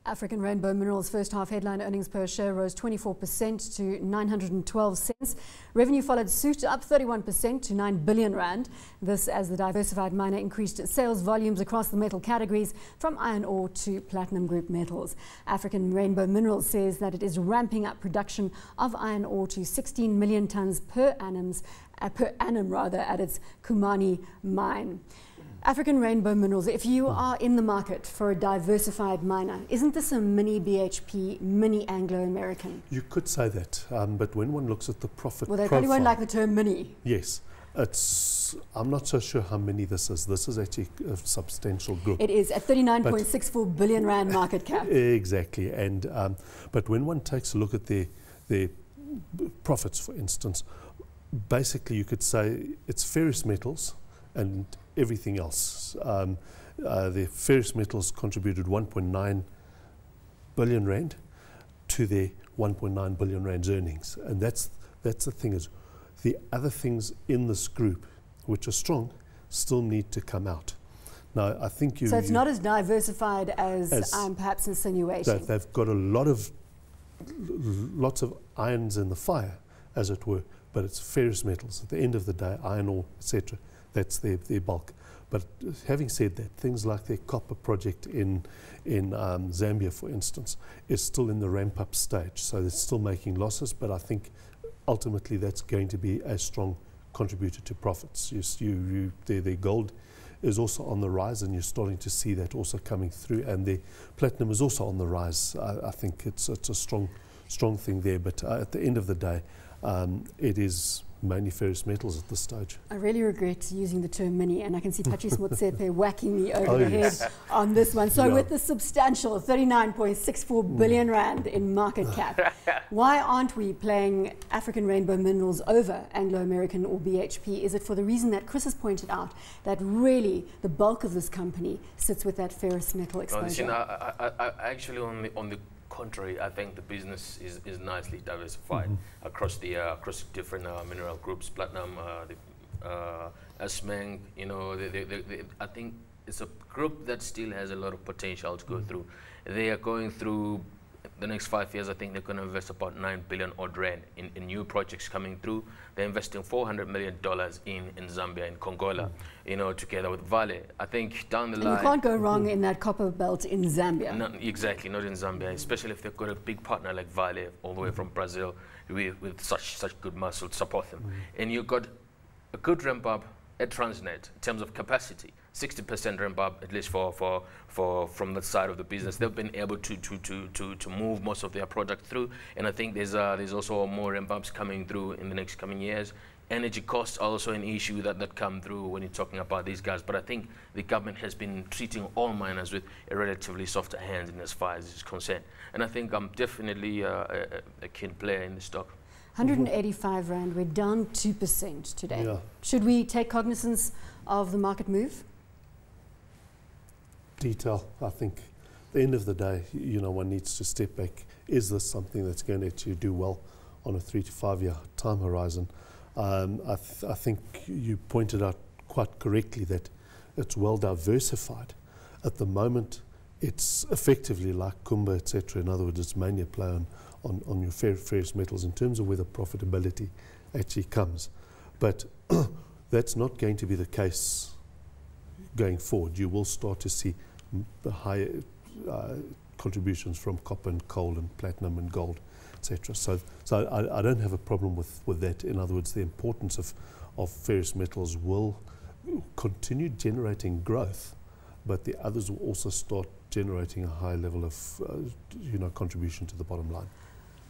African Rainbow Minerals' first half headline earnings per share rose 24% to 912 cents. Revenue followed suit, up 31% to 9 billion rand. This as the diversified miner increased sales volumes across the metal categories from iron ore to platinum group metals. African Rainbow Minerals says that it is ramping up production of iron ore to 16 million tons per annum at its Khumani mine. African Rainbow Minerals, if you are in the market for a diversified miner, isn't this a mini BHP, mini Anglo-American? You could say that, but when one looks at the profit profile... Well, they probably won't like the term mini. Yes. I'm not so sure how many this is. This is actually a substantial group. It is, at 39.64 billion rand market cap. Exactly. And but when one takes a look at their profits, for instance, basically you could say it's ferrous metals and everything else. The ferrous metals contributed 1.9 billion rand to their 1.9 billion rand earnings, and that's the thing, is the other things in this group which are strong still need to come out. Now I think so it's not as diversified as I'm perhaps insinuating. They've got lots of irons in the fire, as it were, but it's ferrous metals at the end of the day, iron ore, etc. That's their bulk. But having said that, things like their copper project in Zambia, for instance, is still in the ramp-up stage. So they're still making losses, but I think ultimately that's going to be a strong contributor to profits. Their gold is also on the rise, and you're starting to see that also coming through. And their platinum is also on the rise. I think it's a strong thing there. But at the end of the day, it is mainly ferrous metals at this stage. I really regret using the term mini, and I can see Patrice Motsepe whacking me over the head on this one. So with the substantial 39.64 billion rand in market cap, why aren't we playing African Rainbow Minerals over Anglo-American or BHP? Is it for the reason that Chris has pointed out, that really the bulk of this company sits with that ferrous metal exposure? I actually on the contrary, I think the business is nicely diversified across different mineral groups, platinum, Asmang. You know, I think it's a group that still has a lot of potential to go through. They are going through the next 5 years. I think they're going to invest about 9 billion odd rand in new projects coming through. They're investing $400 million in Zambia, in Kongola, you know, together with Vale. I think down the line... You can't go wrong in that copper belt in Zambia. Not exactly, not in Zambia, especially if they've got a big partner like Vale, all the way from Brazil, with such good muscle to support them. And you've got a good ramp up at Transnet in terms of capacity. 60% ramp up, at least from that side of the business. They've been able to move most of their product through, and I think there's also more ramp ups coming through in the next coming years. Energy costs are also an issue that come through when you're talking about these guys. But I think the government has been treating all miners with a relatively softer hand in as far as is concerned. And I think I'm definitely a keen player in the stock. 185 rand, we're down 2% today. Yeah. Should we take cognizance of the market move? Detail, I think. At the end of the day, you know, one needs to step back. Is this something that's going to do well on a 3 to 5 year time horizon? I think you pointed out quite correctly that it's well diversified. At the moment, it's effectively like Kumba, etc. In other words, it's mainly a play on your ferrous metals in terms of where the profitability actually comes. But that's not going to be the case going forward. You will start to see the higher contributions from copper and coal and platinum and gold, etc. So I don't have a problem with that. In other words, the importance of ferrous metals will continue generating growth, but the others will also start generating a high level of contribution to the bottom line.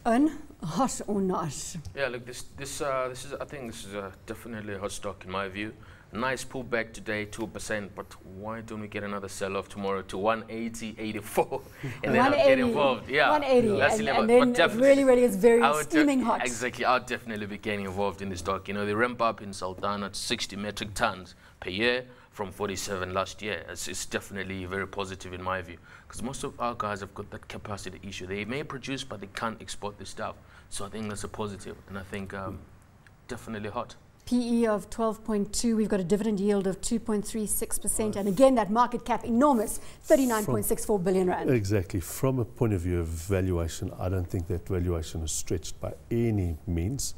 Owen, hot or not? Yeah, look, this is I think this is definitely a hot stock in my view. Nice pullback today, 2%, but why don't we get another sell-off tomorrow to 180.84 and then I'll get involved. Yeah, 180, and then it really is very steaming hot. Exactly, I'll definitely be getting involved in this stock. You know, they ramp up in Sultana to 60 metric tons per year from 47 last year. It's definitely very positive in my view, because most of our guys have got that capacity issue. They may produce, but they can't export this stuff. So I think that's a positive, and I think definitely hot. PE of 12.2. We've got a dividend yield of 2.36%. And again, that market cap enormous, 39.64 billion rand. Exactly. From a point of view of valuation, I don't think that valuation is stretched by any means.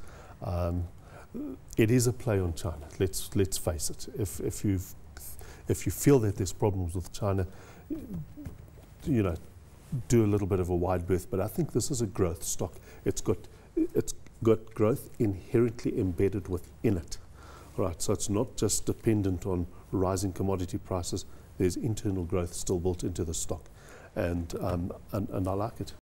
It is a play on China. Let's face it. If you feel that there's problems with China, you know, do a little bit of a wide berth. But I think this is a growth stock. It's got growth inherently embedded within it. Right. So it's not just dependent on rising commodity prices. There's internal growth still built into the stock, and I like it.